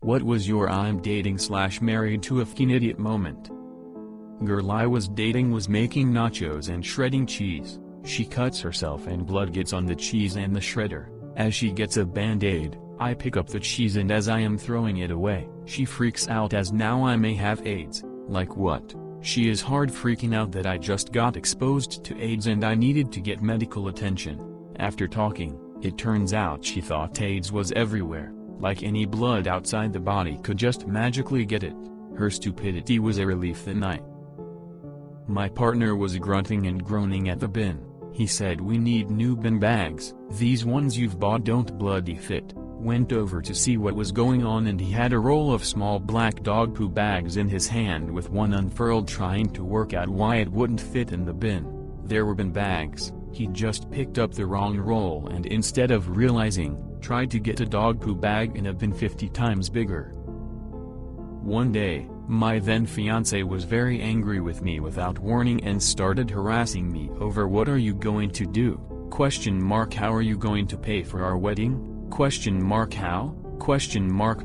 What was your I'm dating / married to a f***ing idiot moment? Girl I was dating was making nachos and shredding cheese. She cuts herself and blood gets on the cheese and the shredder. As she gets a band-aid, I pick up the cheese and as I am throwing it away, she freaks out as now I may have AIDS. Like what? She is hard freaking out that I just got exposed to AIDS and I needed to get medical attention. After talking, it turns out she thought AIDS was everywhere, like any blood outside the body could just magically get it. Her stupidity was a relief that night. My partner was grunting and groaning at the bin. He said we need new bin bags, these ones you've bought don't bloody fit. Went over to see what was going on and he had a roll of small black dog poo bags in his hand with one unfurled trying to work out why it wouldn't fit in the bin. There were bin bags, he just picked up the wrong roll and instead of realizing, tried to get a dog poo bag in a bin 50 times bigger. One day, my then fiancé was very angry with me without warning and started harassing me over what are you going to do? How are you going to pay for our wedding? How?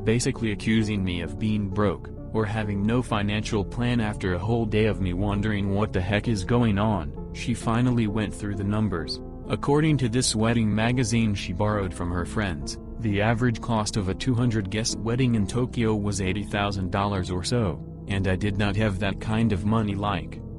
Basically accusing me of being broke, or having no financial plan. After a whole day of me wondering what the heck is going on, she finally went through the numbers. According to this wedding magazine she borrowed from her friends, the average cost of a 200-guest wedding in Tokyo was $80,000 or so, and I did not have that kind of money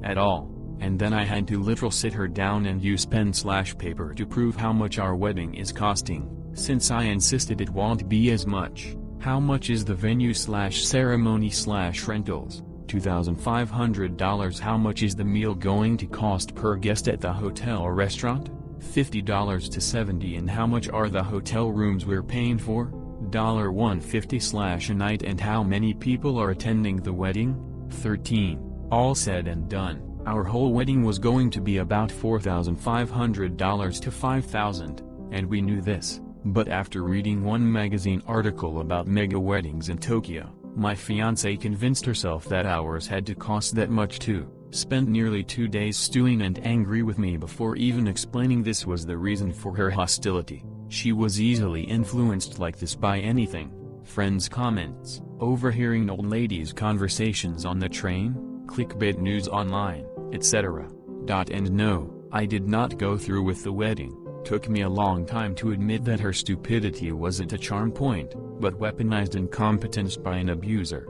at all. And then I had to literally sit her down and use pen/paper to prove how much our wedding is costing. Since I insisted it won't be as much, how much is the venue/ceremony/rentals? $2,500. How much is the meal going to cost per guest at the hotel or restaurant? $50 to $70. And how much are the hotel rooms we're paying for? $150 a night. And how many people are attending the wedding? 13. All said and done, our whole wedding was going to be about $4,500 to $5,000, and we knew this. But after reading one magazine article about mega weddings in Tokyo, my fiancée convinced herself that ours had to cost that much too. Spent nearly 2 days stewing and angry with me before even explaining this was the reason for her hostility. She was easily influenced like this by anything. Friends' comments, overhearing old ladies' conversations on the train, clickbait news online, etc. And no, I did not go through with the wedding. Took me a long time to admit that her stupidity wasn't a charm point, but weaponized incompetence by an abuser.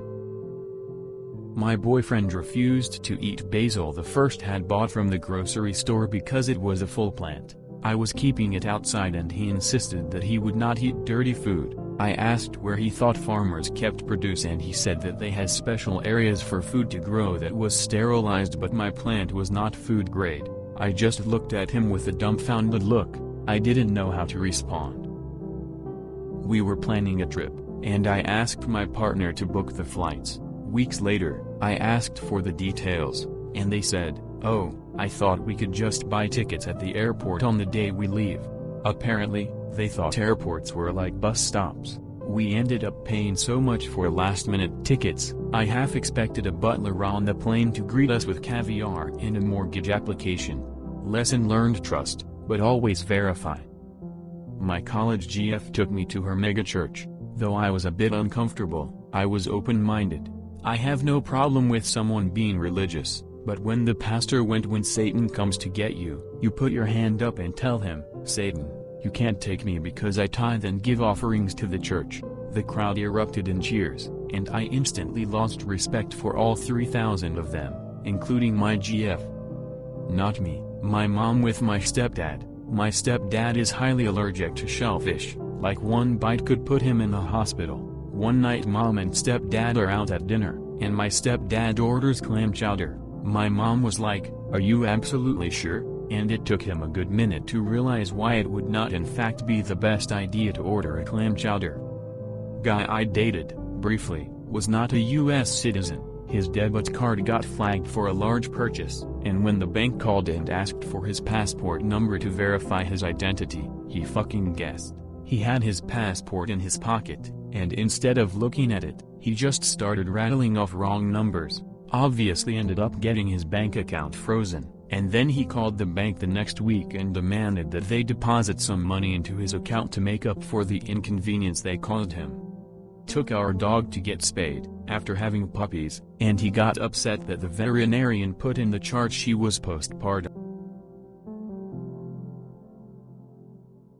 My boyfriend refused to eat basil the first had bought from the grocery store because it was a full plant. I was keeping it outside and he insisted that he would not eat dirty food. I asked where he thought farmers kept produce and he said that they had special areas for food to grow that was sterilized, but my plant was not food grade. I just looked at him with a dumbfounded look. I didn't know how to respond. We were planning a trip, and I asked my partner to book the flights. Weeks later, I asked for the details, and they said, "Oh, I thought we could just buy tickets at the airport on the day we leave." Apparently, they thought airports were like bus stops. We ended up paying so much for last-minute tickets, I half expected a butler on the plane to greet us with caviar and a mortgage application. Lesson learned: trust, but always verify. My college GF took me to her megachurch. Though I was a bit uncomfortable, I was open-minded. I have no problem with someone being religious, but when the pastor went "When Satan comes to get you, you put your hand up and tell him, 'Satan, you can't take me because I tithe and give offerings to the church,'" the crowd erupted in cheers, and I instantly lost respect for all 3,000 of them, including my GF. Not me, my mom with my stepdad. My stepdad is highly allergic to shellfish, like one bite could put him in the hospital. One night mom and stepdad are out at dinner, and my stepdad orders clam chowder. My mom was like, "Are you absolutely sure?" And it took him a good minute to realize why it would not in fact be the best idea to order a clam chowder. Guy I dated, briefly, was not a US citizen. His debit card got flagged for a large purchase, and when the bank called and asked for his passport number to verify his identity, he fucking guessed. He had his passport in his pocket, and instead of looking at it, he just started rattling off wrong numbers, obviously ended up getting his bank account frozen, and then he called the bank the next week and demanded that they deposit some money into his account to make up for the inconvenience they caused him. took our dog to get spayed, after having puppies, and he got upset that the veterinarian put in the chart she was postpartum.